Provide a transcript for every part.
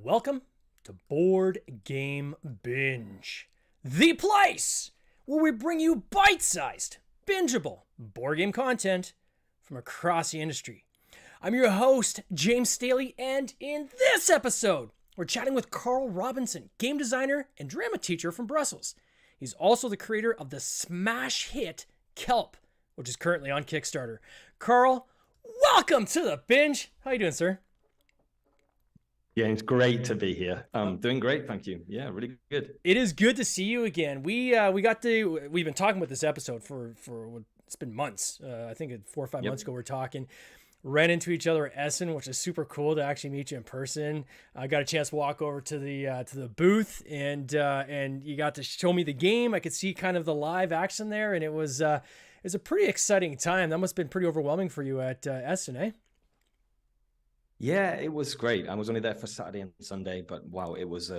Welcome to Board Game Binge, the place where we bring you bite-sized, bingeable board game content from across the industry. I'm your host, James Staley, and in this episode, we're chatting with Carl Robinson, game designer and drama teacher from Brussels. He's also the creator of the smash hit KELP, which is currently on Kickstarter. Carl, welcome to the binge. How you doing, sir? Yeah, it's great to be here. Doing great, thank you. Yeah, really good. It is good to see you again. We've been talking about this episode for it's been months. I think 4 or 5 months ago we're talking. Ran into each other at Essen, which is super cool to actually meet you in person. I got a chance to walk over to the booth, and you got to show me the game. I could see kind of the live action there, and it was a pretty exciting time. That must have been pretty overwhelming for you at Essen, eh? Yeah, it was great. I was only there for Saturday and Sunday, but wow, it was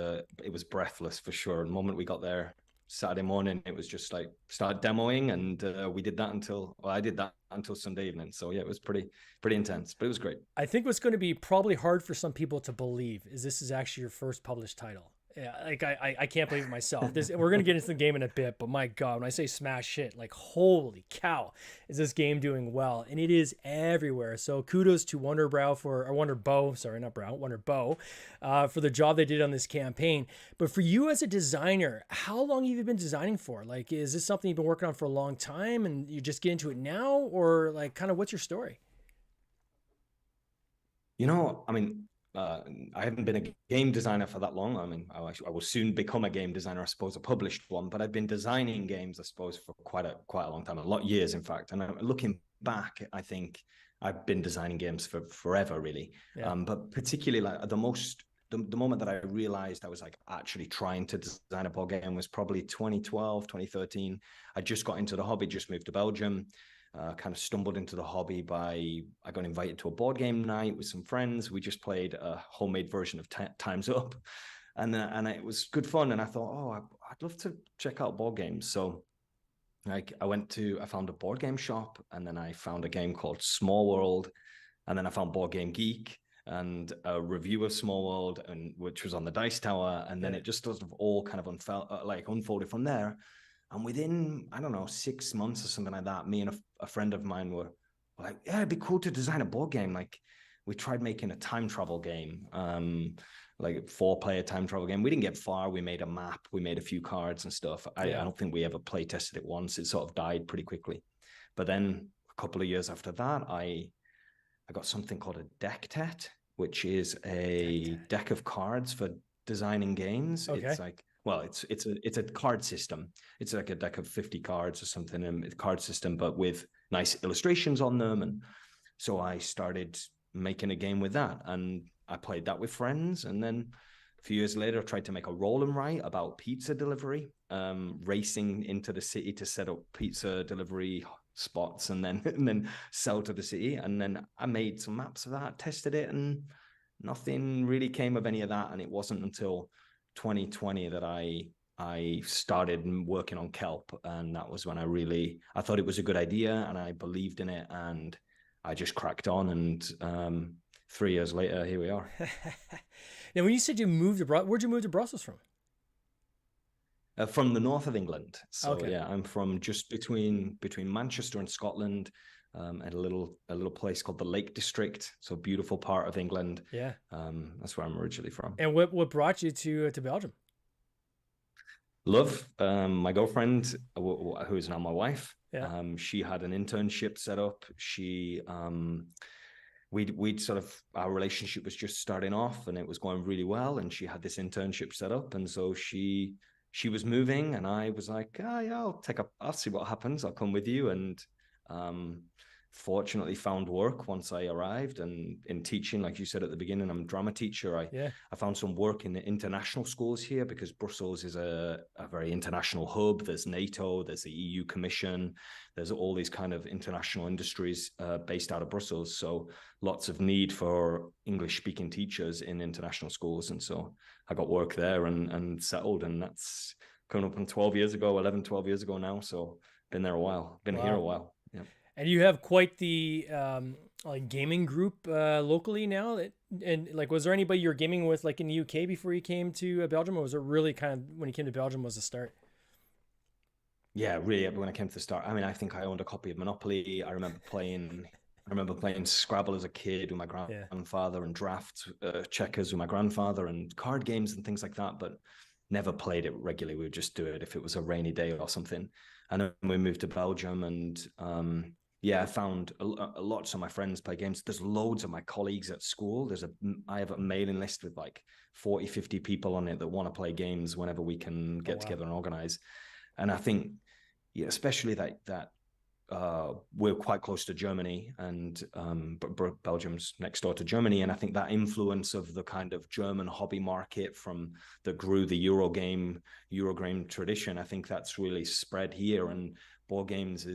breathless for sure. The moment we got there Saturday morning, it was just like start demoing, and I did that until Sunday evening. So yeah, it was pretty intense, but it was great. I think what's going to be probably hard for some people to believe is this is actually your first published title. Yeah, like I can't believe it myself. We're gonna get into the game in a bit, but my God, when I say smash hit, like holy cow, is this game doing well? And it is everywhere. So kudos to Wonderbow for the job they did on this campaign. But for you as a designer, how long have you been designing for? Like, is this something you've been working on for a long time and you just get into it now, or like kind of what's your story? I mean, I haven't been a game designer for that long. I mean, I will soon become a game designer, I suppose, a published one. But I've been designing games, I suppose, for quite a long time, a lot of years, in fact. And looking back, I think I've been designing games for forever, really. Yeah. But particularly, like the moment that I realized I was like actually trying to design a board game was probably 2012, 2013. I just got into the hobby, just moved to Belgium. Kind of stumbled into the hobby I got invited to a board game night with some friends. We just played a homemade version of Time's Up, and it was good fun. And I thought, oh, I'd love to check out board games. So I found a board game shop, and then I found a game called Small World, and then I found Board Game Geek and a review of Small World, and which was on the Dice Tower, and then it just sort of all kind of unfolded from there. And within, I don't know, 6 months or something like that, me and a friend of mine were like, yeah, it'd be cool to design a board game. Like, we tried making a time travel game, like a 4-player time travel game. We didn't get far. We made a map. We made a few cards and stuff. I don't think we ever play tested it once. It sort of died pretty quickly. But then a couple of years after that, I got something called a deck tet, which is a deck of cards for designing games. Okay. It's like, well, it's a card system. It's like a deck of 50 cards or something, and a card system, but with nice illustrations on them. And so I started making a game with that, and I played that with friends. And then a few years later, I tried to make a roll and write about pizza delivery, racing into the city to set up pizza delivery spots and then sell to the city. And then I made some maps of that, tested it, and nothing really came of any of that. And it wasn't until 2020 that I started working on KELP, and that was when I thought it was a good idea, and I believed in it, and I just cracked on. And 3 years later, here we are. Now, when you said you moved to where'd you move to Brussels from? From the north of England. So Okay. yeah, I'm from just between Manchester and Scotland, at a little place called the Lake District. So beautiful part of England. Yeah. That's where I'm originally from. And what brought you to Belgium? Love, my girlfriend, who is now my wife. Yeah. She had an internship set up. We'd sort of, our relationship was just starting off, and it was going really well. And she had this internship set up, and so she was moving, and I was like, yeah, I'll see what happens. I'll come with you. And fortunately found work once I arrived, and in teaching, like you said at the beginning, I'm a drama teacher. I found some work in the international schools here, because Brussels is a very international hub. There's NATO, there's the EU Commission, there's all these kind of international industries based out of Brussels. So lots of need for English speaking teachers in international schools. And so I got work there and settled, and that's coming up on 12 years ago now. So been there a while, been here a while. Yeah. And you have quite the like gaming group locally now. And like, was there anybody you were gaming with like in the UK before you came to Belgium, or was it really kind of when you came to Belgium was the start? Yeah, really. When I came to the start, I mean, I think I owned a copy of Monopoly. I remember playing Scrabble as a kid with my Yeah. grandfather, and draft checkers with my grandfather, and card games and things like that. But never played it regularly. We would just do it if it was a rainy day or something. And then we moved to Belgium, and yeah, I found lots of my friends play games. There's loads of my colleagues at school. I have a mailing list with like 40, 50 people on it that want to play games whenever we can Oh get wow. together and organize. And I think, yeah, especially that we're quite close to Germany, and Belgium's next door to Germany, and I think that influence of the kind of German hobby market from that grew the Eurogame tradition, I think that's really spread here, and board games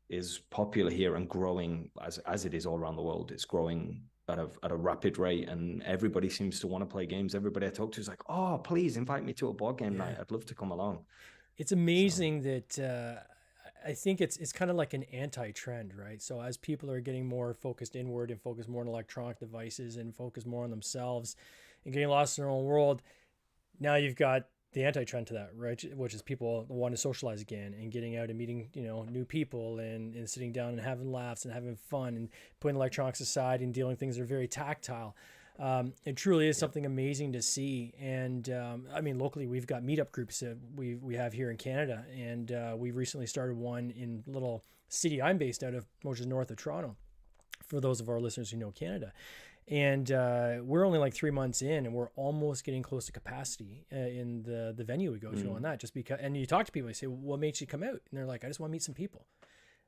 is popular here and growing as it is all around the world. It's growing at a rapid rate, and everybody seems to want to play games. Everybody I talk to is like, "Oh, please invite me to a board game Yeah. night. I'd love to come along." It's So amazing that I think it's kind of like an anti-trend, right? So as people are getting more focused inward and focused more on electronic devices and focus more on themselves and getting lost in their own world, now you've got the anti-trend to that, right? Which is people want to socialize again and getting out and meeting, new people and sitting down and having laughs and having fun and putting electronics aside and dealing with things that are very tactile. It truly is yeah. something amazing to see. And I mean, locally, we've got meetup groups that we have here in Canada, and we recently started one in little city I'm based out of, which is north of Toronto. For those of our listeners who know Canada, and we're only like 3 months in, and we're almost getting close to capacity in the venue we go to on Mm. that. Just because, and you talk to people, you say, well, "What makes you come out?" And they're like, "I just want to meet some people.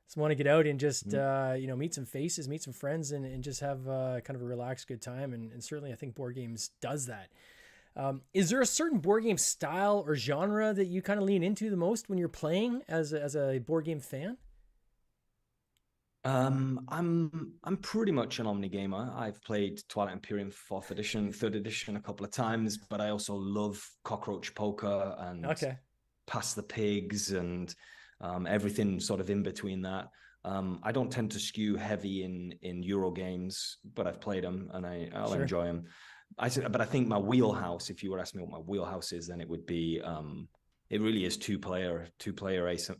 Just want to get out and just Mm. meet some faces, meet some friends, and just have kind of a relaxed, good time." And certainly, I think board games does that. Is there a certain board game style or genre that you kind of lean into the most when you're playing as a board game fan? I'm pretty much an omni gamer. I've played Twilight Imperium fourth edition, third edition a couple of times, but I also love Cockroach Poker and Okay, Pass the Pigs and everything sort of in between that. I don't tend to skew heavy in Euro games, but I've played them and I'll sure. enjoy them. But I think my wheelhouse, if you were asking me what my wheelhouse is, then it would be it really is two player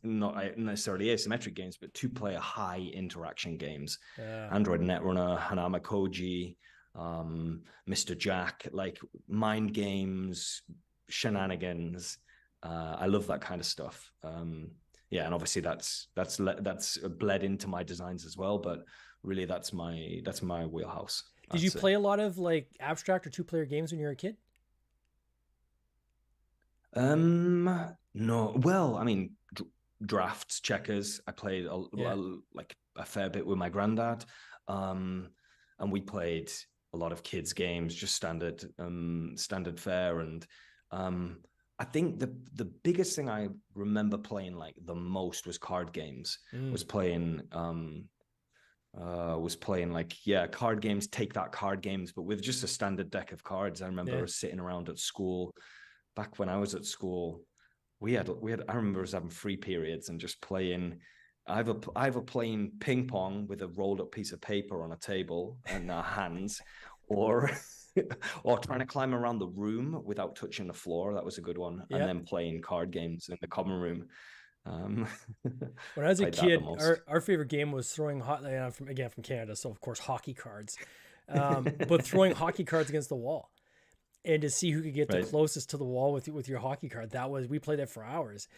not necessarily asymmetric games, but two-player high interaction games. Uh, Android Netrunner, Hanama Koji, Mr. Jack, like mind games, shenanigans. I love that kind of stuff. Yeah, and obviously that's bled into my designs as well. But really, that's my wheelhouse. did you I'd say. play a lot of like abstract or two-player games when you were a kid? No. Well, I mean, drafts, checkers. I played Yeah. like a fair bit with my granddad, and we played a lot of kids' games, just standard fare. And um, I think the biggest thing I remember playing like the most was card games. Mm, Was playing like card games, take that card games, but with just a standard deck of cards. I yeah. remember sitting around at school back when I was at school. We had I remember us having free periods and just playing either playing ping pong with a rolled up piece of paper on a table and our hands, or or trying to climb around the room without touching the floor. That was a good one. And Yeah. then playing card games in the common room. Um, When I was a played that the kid, most. our favorite game was throwing from Canada, so of course hockey cards, but throwing hockey cards against the wall and to see who could get the Right. closest to the wall with your hockey card. That was we played that for hours,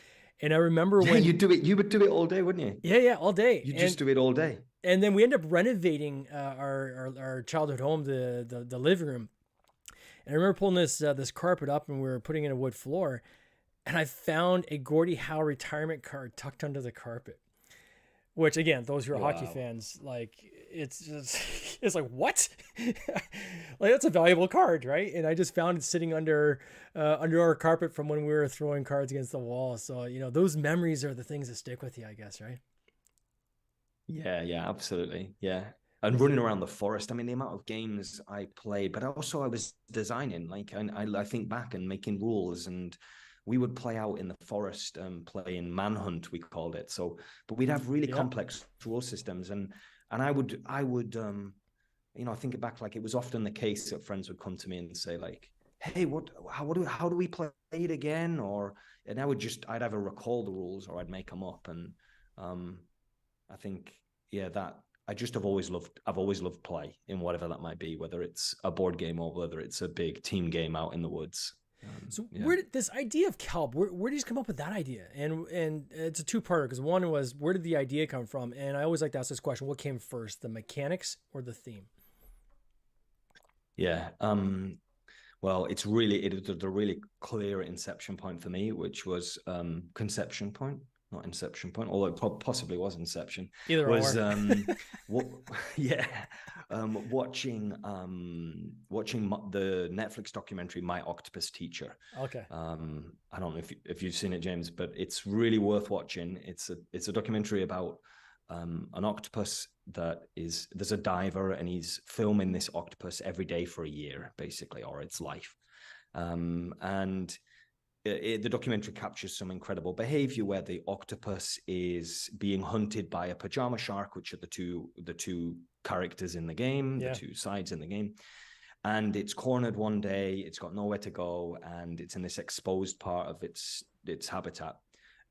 and I remember Yeah, when you would do it all day, wouldn't you? yeah all day, You just do it all day. and then we ended up renovating our childhood home, the living room, and I remember pulling this carpet up and we were putting in a wood floor, and I found a Gordie Howe retirement card tucked under the carpet. Which again, those who are hockey Wow. fans, like it's just it's like what? Like that's a valuable card, right? And I just found it sitting under our carpet from when we were throwing cards against the wall. So those memories are the things that stick with you, I guess, right? Yeah, absolutely. Yeah. And running around the forest. I mean, the amount of games I played, but also I was designing. Like, I think back and making rules and we would play out in the forest, playing manhunt, we called it. So, but we'd have really complex rule systems, and I would you know, think it back, like it was often the case that friends would come to me and say like, hey, how do we play it again? And I'd either recall the rules or I'd make them up. And I think, yeah, that I've always loved play in whatever that might be, whether it's a board game or whether it's a big team game out in the woods. So where did this idea of KELP, where did you come up with that idea? And it's a two-parter, because one was, where did the idea come from? And I always like to ask this question, what came first, the mechanics or the theme? Yeah. Well, it was a really clear inception point for me, which was conception point, not inception point, although it possibly was inception. Either was or. Yeah, watching the Netflix documentary My Octopus Teacher. Okay. I don't know if you've seen it, James, but it's really worth watching. It's a documentary about an octopus there's a diver, and he's filming this octopus every day for a year, basically, or its life. And the documentary captures some incredible behavior where the octopus is being hunted by a pajama shark, which are the two characters in the game, the two sides in the game. And it's cornered one day, it's got nowhere to go, and it's in this exposed part of its habitat.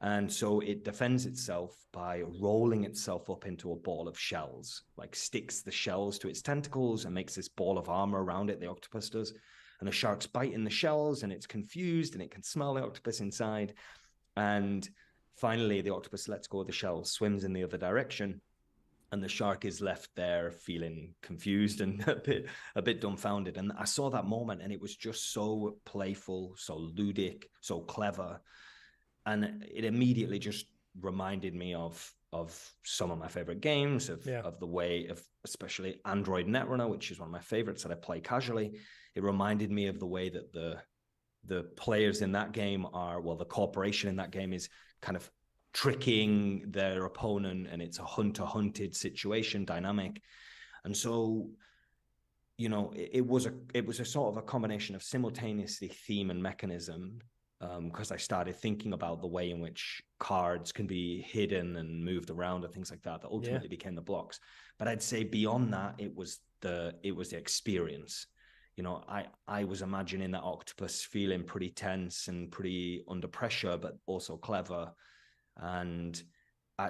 And so it defends itself by rolling itself up into a ball of shells, like sticks the shells to its tentacles and makes this ball of armor around it, the octopus does. And the shark's biting the shells, and it's confused, and it can smell the octopus inside. And finally, the octopus lets go of the shells, swims in the other direction, and the shark is left there feeling confused and a bit dumbfounded. And I saw that moment, and it was just so playful, so ludic, so clever. And it immediately just reminded me of some of my favorite games, of the way of, especially Android Netrunner, which is one of my favorites that I play casually. It reminded me of the way that the players in that game the corporation in that game is kind of tricking their opponent, and it's a hunter-hunted situation dynamic. And so, you know, it was a sort of a combination of simultaneously theme and mechanism, because I started thinking about the way in which cards can be hidden and moved around and things like that ultimately became the blocks. But I'd say beyond that, it was the experience. You know, I was imagining that octopus feeling pretty tense and pretty under pressure, but also clever. And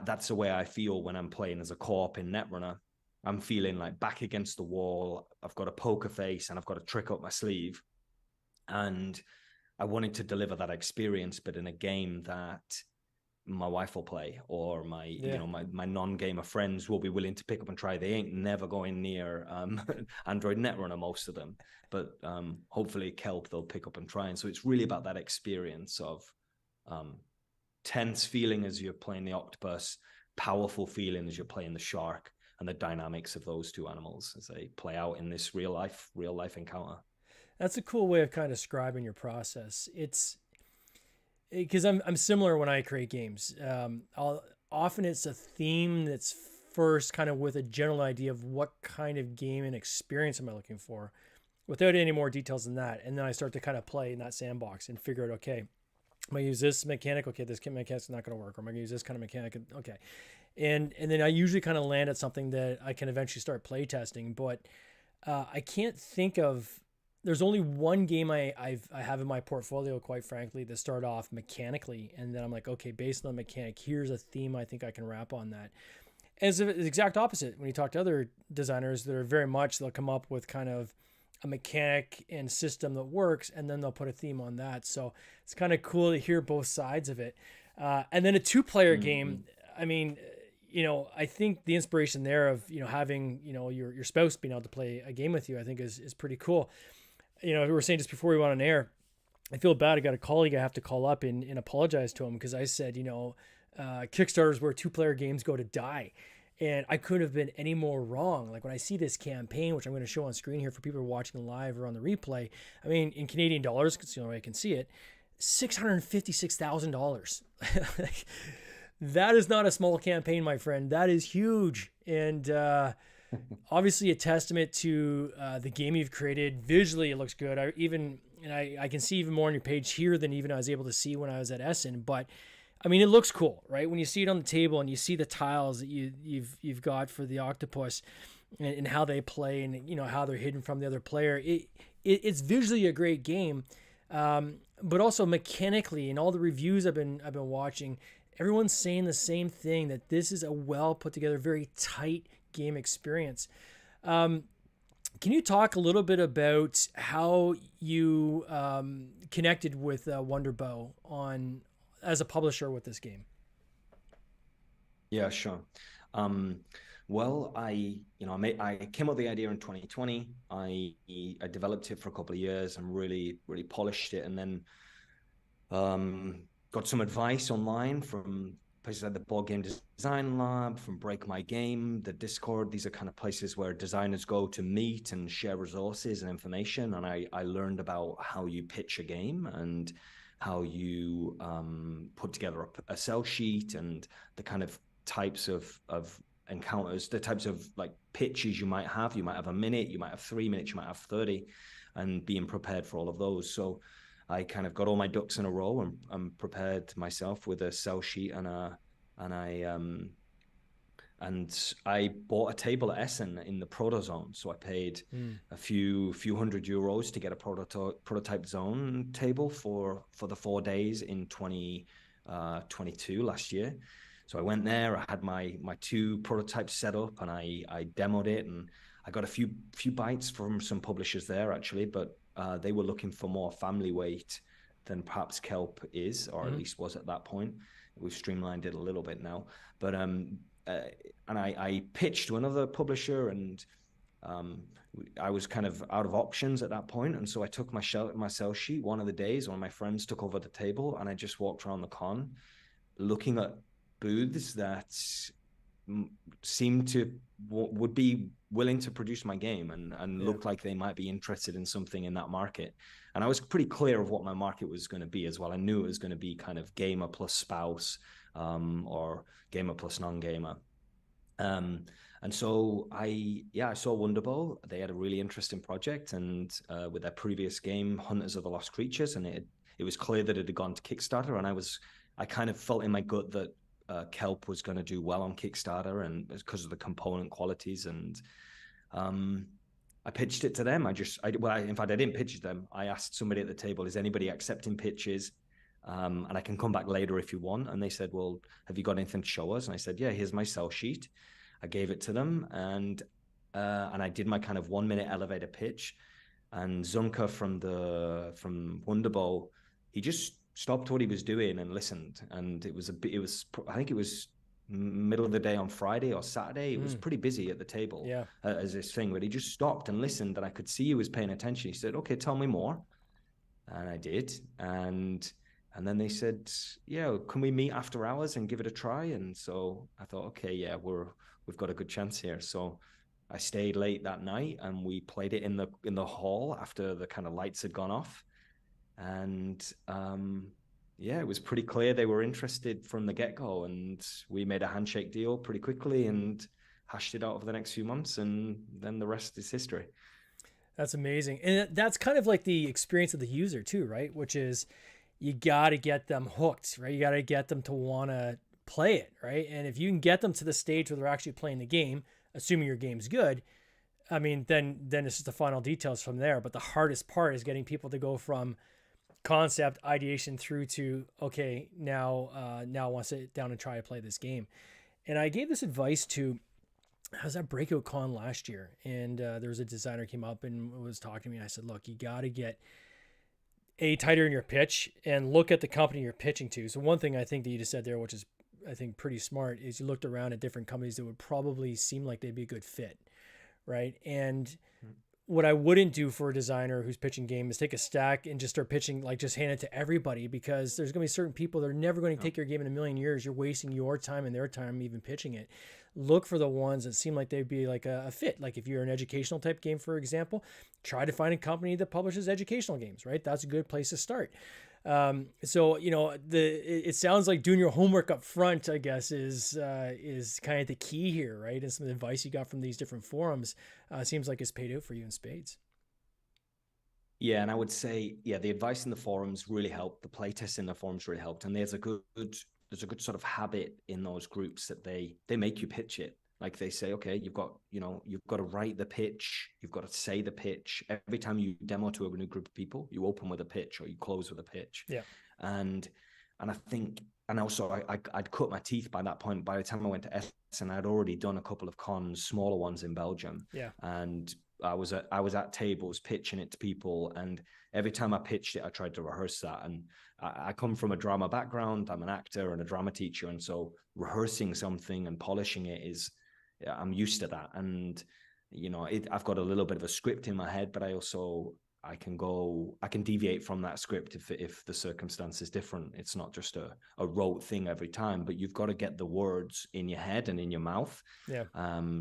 that's the way I feel when I'm playing as a co-op in Netrunner. I'm feeling like back against the wall. I've got a poker face and I've got a trick up my sleeve. And I wanted to deliver that experience, but in a game that my wife will play, or my you know, my non-gamer friends will be willing to pick up and try. They ain't never going near Android Netrunner, most of them, but hopefully KELP they'll pick up and try. And so it's really about that experience of tense feeling as you're playing the octopus, powerful feeling as you're playing the shark, and the dynamics of those two animals as they play out in this real life encounter. That's a cool way of kind of describing your process. It's because I'm similar when I create games. Often it's a theme that's first kind of with a general idea of what kind of game and experience am I looking for, without any more details than that. And then I start to kind of play in that sandbox and figure out, okay, I'm going to use this mechanic. Okay, this mechanic's not going to work. Or I'm going to use this kind of mechanic. Okay. And then I usually kind of land at something that I can eventually start play testing. But I can't think of, there's only one game I have in my portfolio, quite frankly, that start off mechanically. And then I'm like, okay, based on the mechanic, here's a theme I think I can wrap on that. As the exact opposite, when you talk to other designers that are very much, they'll come up with kind of a mechanic and system that works, and then they'll put a theme on that. So it's kind of cool to hear both sides of it. And then a two-player game, I mean, you know, I think the inspiration there of, you know, having, you know, your spouse being able to play a game with you, I think is pretty cool. You know, we were saying just before we went on air, I feel bad. I got a colleague I have to call up and apologize to him, because I said, you know, Kickstarters where two-player games go to die. And I couldn't have been any more wrong. Like when I see this campaign, which I'm going to show on screen here for people who are watching live or on the replay, I mean, in Canadian dollars, because the only way I can see it, $656,000. That is not a small campaign, my friend. That is huge. And obviously a testament to the game you've created. Visually, it looks good. and I can see even more on your page here than even I was able to see when I was at Essen. But I mean, it looks cool, right? When you see it on the table and you see the tiles that you've got for the octopus and how they play and how they're hidden from the other player, it's visually a great game, but also mechanically. And all the reviews I've been watching, everyone's saying the same thing, that this is a well put together, very tight game experience. Can you talk a little bit about how you connected with Wonderbow as a publisher with this game? Yeah, sure. Well, I came up with the idea in 2020. I developed it for a couple of years and really polished it, and then got some advice online from places like the Board Game Design Lab, from Break My Game, the Discord. These are kind of places where designers go to meet and share resources and information. And I learned about how you pitch a game and how you put together a sell sheet and the kind of types of encounters, the types of like pitches you might have. You might have a minute, you might have 3 minutes, you might have 30, and being prepared for all of those. So I kind of got all my ducks in a row and prepared myself with a sell sheet and I bought a table at Essen in the proto zone. So I paid a few hundred euros to get a prototype zone table for the 4 days in 2022 last year. So I went there, I had my 2 prototypes set up, and I demoed it, and I got a few bites from some publishers there actually, but they were looking for more family weight than perhaps KELP is, or at least was at that point. We've streamlined it a little bit now, but and I pitched to another publisher, and I was kind of out of options at that point, and so I took my sell sheet. One of the days, one of my friends took over the table, and I just walked around the con, looking at booths that seemed to would be willing to produce my game and looked like they might be interested in something in that market. And I was pretty clear of what my market was going to be as well. I knew it was going to be kind of gamer plus spouse, or gamer plus non-gamer. And so I saw Wonderbow. They had a really interesting project, and with their previous game, Hunters of the Lost Creatures, and it was clear that it had gone to Kickstarter, and I kind of felt in my gut that KELP was going to do well on Kickstarter, and because of the component qualities. And I pitched it to them. In fact, I didn't pitch it to them. I asked somebody at the table, is anybody accepting pitches? And I can come back later if you want. And they said, well, have you got anything to show us? And I said, yeah, here's my sell sheet. I gave it to them, and I did my kind of 1 minute elevator pitch. And Zunka from Wonderbow, he just stopped what he was doing and listened. And I think it was middle of the day on Friday or Saturday. It was pretty busy at the table as this thing, but he just stopped and listened, and I could see he was paying attention. He said, okay, tell me more. And I did. And then they said, yeah, can we meet after hours and give it a try? And so I thought, okay, yeah, we've got a good chance here. So I stayed late that night, and we played it in the hall after the kind of lights had gone off. And it was pretty clear they were interested from the get-go, and we made a handshake deal pretty quickly and hashed it out over the next few months, and then the rest is history. That's amazing. And that's kind of like the experience of the user too, right? Which is, you got to get them hooked, right? You got to get them to want to play it, right? And if you can get them to the stage where they're actually playing the game, assuming your game's good, I mean, then it's just the final details from there. But the hardest part is getting people to go from concept ideation through to, okay, now I want to sit down and try to play this game. And I gave this advice to, I was at Breakout Con last year, and there was a designer came up and was talking to me. And I said, look, you got to get tighter in your pitch and look at the company you're pitching to. So one thing I think that you just said there, which is I think pretty smart, is you looked around at different companies that would probably seem like they'd be a good fit, right? And what I wouldn't do for a designer who's pitching game is take a stack and just start pitching, like just hand it to everybody, because there's going to be certain people that are never going to take your game in a million years. You're wasting your time and their time even pitching it. Look for the ones that seem like they'd be like a fit. Like if you're an educational type game, for example, try to find a company that publishes educational games, right? That's a good place to start. So, it sounds like doing your homework up front, I guess, is kind of the key here, right? And some of the advice you got from these different forums seems like it's paid out for you in spades. Yeah, and I would say, yeah, the advice in the forums really helped. The playtests in the forums really helped, and there's a good sort of habit in those groups that they make you pitch it. Like they say, okay, you've got to write the pitch, you've got to say the pitch. Every time you demo to a new group of people, you open with a pitch or you close with a pitch. Yeah. And I think, and also I'd cut my teeth by that point. By the time I went to Essen, I'd already done a couple of cons, smaller ones in Belgium, Yeah. and I was at tables pitching it to people, and every time I pitched it, I tried to rehearse that. And I come from a drama background. I'm an actor and a drama teacher, and so rehearsing something and polishing it is, yeah, I'm used to that. And I've got a little bit of a script in my head, but I can deviate from that script if the circumstance is different. It's not just a rote thing every time, but you've got to get the words in your head and in your mouth. Yeah.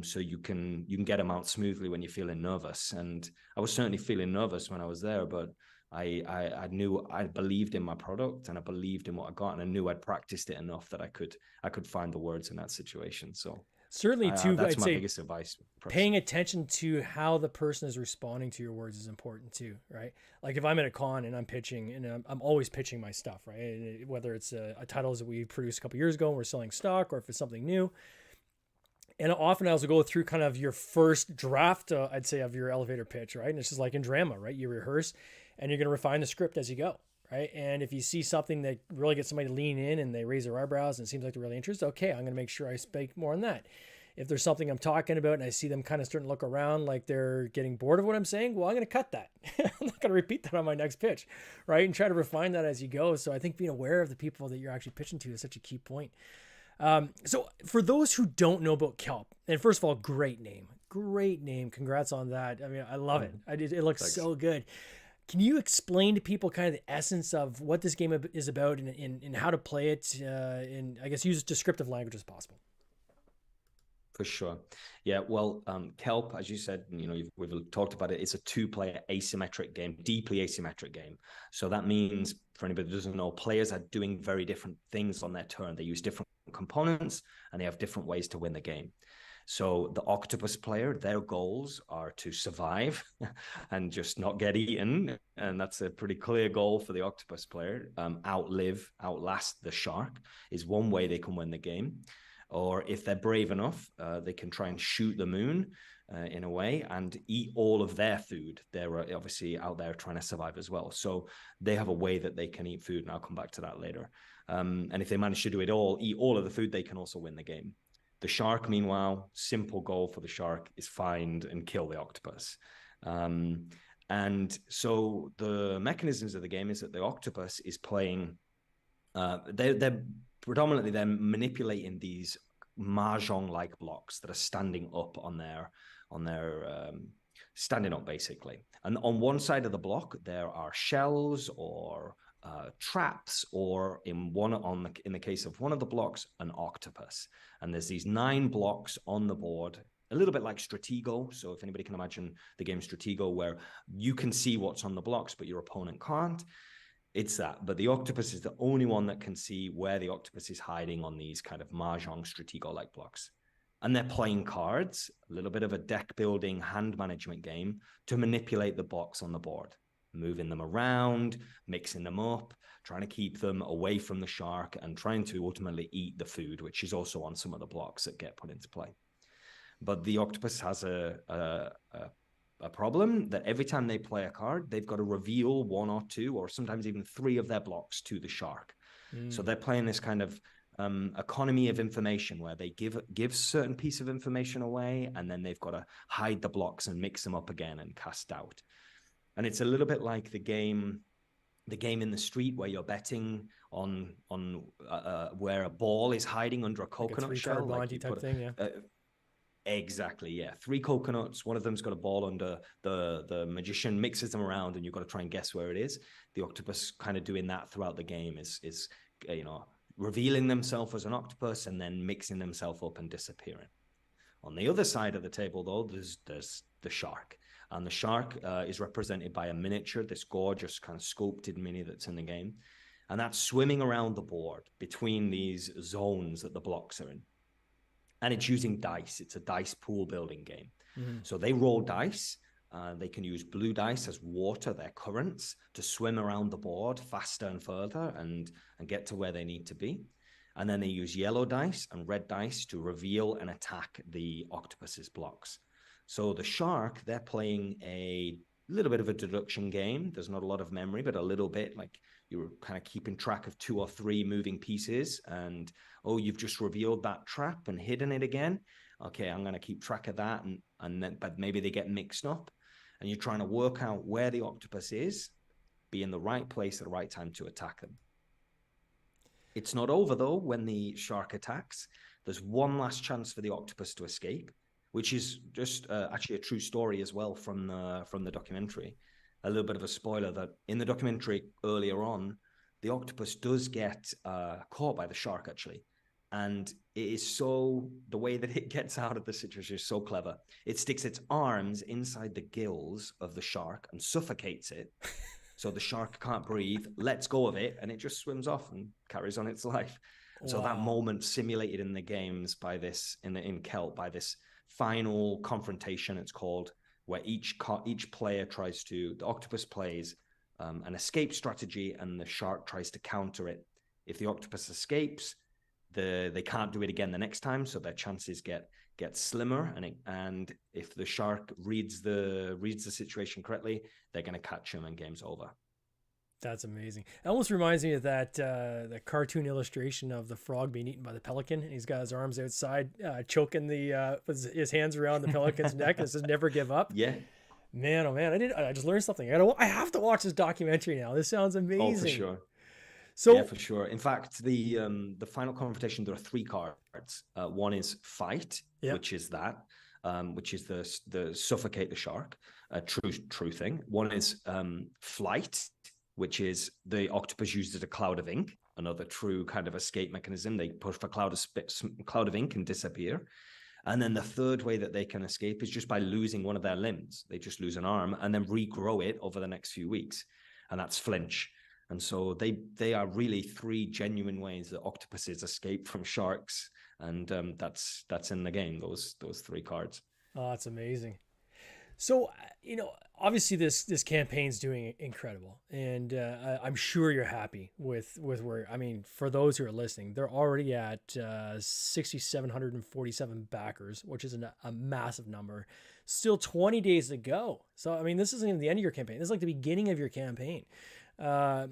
So you can get them out smoothly when you're feeling nervous. And I was certainly feeling nervous when I was there, but I knew I believed in my product and I believed in what I got, and I knew I'd practiced it enough that I could find the words in that situation. So Certainly, too, that's I'd my say biggest advice. paying attention to how the person is responding to your words is important too, right? Like if I'm at a con and I'm pitching, and I'm always pitching my stuff, right? Whether it's a titles that we produced a couple years ago and we're selling stock, or if it's something new. And often I also go through kind of your first draft, I'd say, of your elevator pitch, right? And it's just like in drama, right? You rehearse and you're going to refine the script as you go, right? And if you see something that really gets somebody to lean in and they raise their eyebrows and it seems like they're really interested, okay, I'm going to make sure I speak more on that. If there's something I'm talking about and I see them kind of starting to look around like they're getting bored of what I'm saying, well, I'm going to cut that. I'm not going to repeat that on my next pitch, right? And try to refine that as you go. So I think being aware of the people that you're actually pitching to is such a key point. So for those who don't know about KELP, and first of all, great name. Congrats on that. I mean, I love it. It looks Thanks. so good. Can you explain to people kind of the essence of what this game is about and how to play it in, I guess, use descriptive language as possible? For sure. Yeah. Well, KELP, as you said, we've talked about it. It's a two-player asymmetric game, deeply asymmetric game. So that means, for anybody that doesn't know, players are doing very different things on their turn. They use different components and they have different ways to win the game. So the octopus player, their goals are to survive and just not get eaten. And that's a pretty clear goal for the octopus player. Outlast the shark is one way they can win the game. Or if they're brave enough, they can try and shoot the moon in a way and eat all of their food. They're obviously out there trying to survive as well. So they have a way that they can eat food, and I'll come back to that later. And if they manage to do it all, eat all of the food, they can also win the game. The shark, meanwhile, simple goal for the shark is find and kill the octopus. And so the mechanisms of the game is that the octopus is playing, they're predominantly they're manipulating these mahjong-like blocks that are standing up on their standing up basically. And on one side of the block there are shells or traps, or in the case of one of the blocks, an octopus. And there's these 9 blocks on the board, a little bit like Stratego. So if anybody can imagine the game Stratego, where you can see what's on the blocks but your opponent can't. It's that, but the octopus is the only one that can see where the octopus is hiding on these kind of mahjong Stratego-like blocks. And they're playing cards, a little bit of a deck building hand management game to manipulate the blocks on the board, moving them around, mixing them up, trying to keep them away from the shark and trying to ultimately eat the food, which is also on some of the blocks that get put into play. But the octopus has a problem that every time they play a card, they've got to reveal 1 or 2 or sometimes even 3 of their blocks to the shark. So they're playing this kind of economy of information where they give certain piece of information away, and then they've got to hide the blocks and mix them up again and cast out. And it's a little bit like the game in the street where you're betting on where a ball is hiding under a coconut shell, like type thing, yeah. Exactly, yeah. 3 coconuts, one of them's got a ball under, the magician mixes them around and you've got to try and guess where it is. The octopus kind of doing that throughout the game is revealing themselves as an octopus and then mixing themselves up and disappearing. On the other side of the table, though, there's the shark. And the shark is represented by a miniature, this gorgeous kind of sculpted mini that's in the game. And that's swimming around the board between these zones that the blocks are in. And it's using dice. It's a dice pool building game. So they roll dice, They can use blue dice as water, their currents, to swim around the board faster and further and get to where they need to be. And then they use yellow dice and red dice to reveal and attack the octopus's blocks. So the shark, they're playing a little bit of a deduction game. There's not a lot of memory, but a little bit, like you're kind of keeping track of 2 or 3 moving pieces. And, oh, you've just revealed that trap and hidden it again. Okay, I'm going to keep track of that. And then, but maybe they get mixed up. And you're trying to work out where the octopus is, be in the right place at the right time to attack them. It's not over, though, when the shark attacks. There's one last chance for the octopus to escape, which is just actually a true story as well from the documentary. A little bit of a spoiler that in the documentary earlier on, the octopus does get caught by the shark, actually. And it is so, the way that it gets out of the situation is so clever. It sticks its arms inside the gills of the shark and suffocates it. So the shark can't breathe, lets go of it, and it just swims off and carries on its life. Wow. So that moment simulated in the games by this, in KELP, by this final confrontation, it's called, where each player tries to, the octopus plays an escape strategy and the shark tries to counter it. If the octopus escapes, they can't do it again the next time, so their chances get slimmer. And if the shark reads the situation correctly, they're going to catch him and game's over. That's amazing. It almost reminds me of that the cartoon illustration of the frog being eaten by the pelican, and he's got his arms outside, choking his hands around the pelican's neck, and it says "Never give up." Yeah. Man, oh man, I just learned something. I have to watch this documentary now. This sounds amazing. Oh, for sure. So yeah, for sure. In fact, the final confrontation, there are 3 cards. One is fight, which is the suffocate the shark, true thing. One is flight, which is the octopus uses a cloud of ink, another true kind of escape mechanism. They push for cloud of ink and disappear. And then the third way that they can escape is just by losing one of their limbs. They just lose an arm and then regrow it over the next few weeks. And that's flinch. And so they are really 3 genuine ways that octopuses escape from sharks. And that's in the game, those 3 cards. Oh, that's amazing. So, obviously this campaign's doing incredible, and I'm sure you're happy with where, for those who are listening, they're already at 6,747 backers, which is a massive number. Still 20 days to go. So, this isn't even the end of your campaign. This is like the beginning of your campaign. I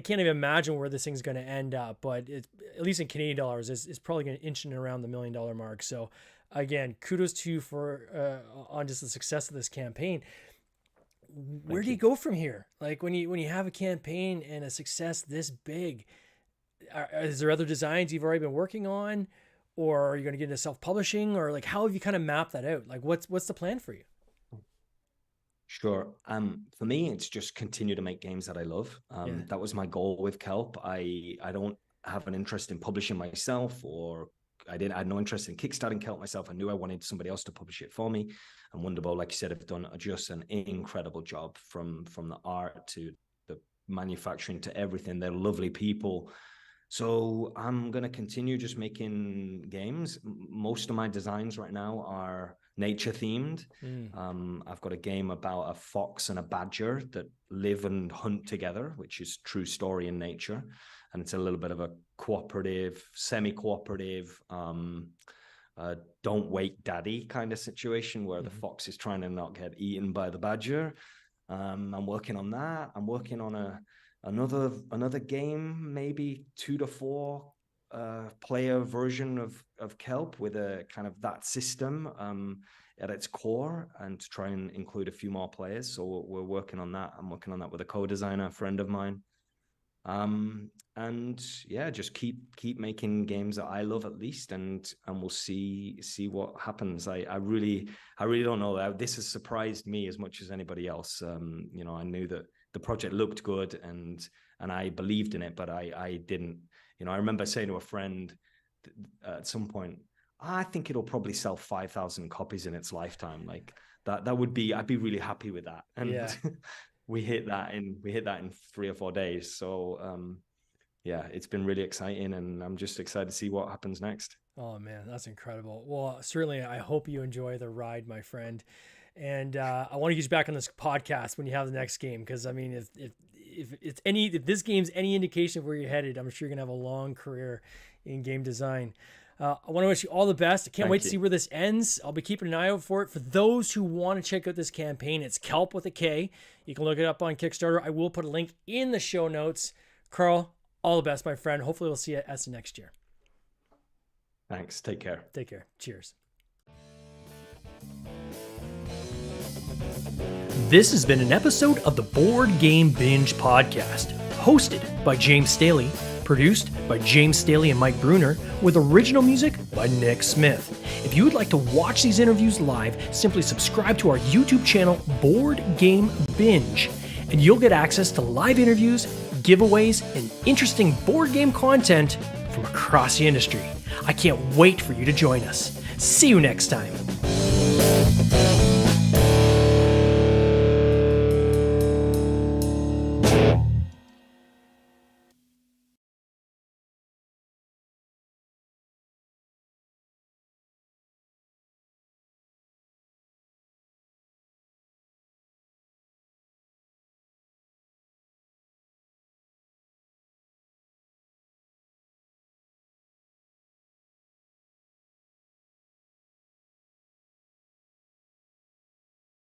can't even imagine where this thing's going to end up, but at least in Canadian dollars, it's probably going to inch in around the $1 million mark. So again, kudos to you for on just the success of this campaign. Where do you go from here? Like when you have a campaign and a success this big, is there other designs you've already been working on, or are you going to get into self-publishing, or like how have you kind of mapped that out? Like what's the plan for you? Sure. For me, it's just continue to make games that I love. That was my goal with KELP. I don't have an interest in publishing myself, or I had no interest in kickstarting KELP myself. I knew I wanted somebody else to publish it for me. And Wonderbow, like you said, have done just an incredible job from the art to the manufacturing to everything. They're lovely people. So I'm going to continue just making games. Most of my designs right now are nature themed. I've got a game about a fox and a badger that live and hunt together, which is true story in nature. And it's a little bit of a cooperative, semi-cooperative, don't wake daddy kind of situation where the fox is trying to not get eaten by the badger. I'm working on that. I'm working on another game, maybe 2 to 4 player version of KELP with a kind of that system at its core, and to try and include a few more players. So we're working on that. I'm working on that with a co-designer, a friend of mine. And yeah, just keep making games that I love at least, and we'll see what happens. I really don't know. This has surprised me as much as anybody else. I knew that the project looked good and I believed in it, but I didn't. I remember saying to a friend at some point, I think it'll probably sell 5,000 copies in its lifetime. Like that would be, I'd be really happy with that. And we hit that in 3 or 4 days. So it's been really exciting, and I'm just excited to see what happens next. Oh man, that's incredible. Well, certainly I hope you enjoy the ride, my friend. And I want to get you back on this podcast when you have the next game, because I mean, if this game's any indication of where you're headed, I'm sure you're gonna have a long career in game design. I want to wish you all the best. I can't wait to see where this ends. I'll be keeping an eye out for it. For those who want to check out this campaign, it's KELP with a K. You can look it up on Kickstarter. I will put a link in the show notes. Carl, all the best, my friend. Hopefully we'll see you at Essen next year. Thanks. Take care. Take care. Cheers. This has been an episode of the Board Game Binge podcast, hosted by James Staley, produced by James Staley and Mike Bruner, with original music by Nick Smith. If you would like to watch these interviews live, simply subscribe to our YouTube channel, Board Game Binge, and you'll get access to live interviews, giveaways, and interesting board game content from across the industry. I can't wait for you to join us. See you next time.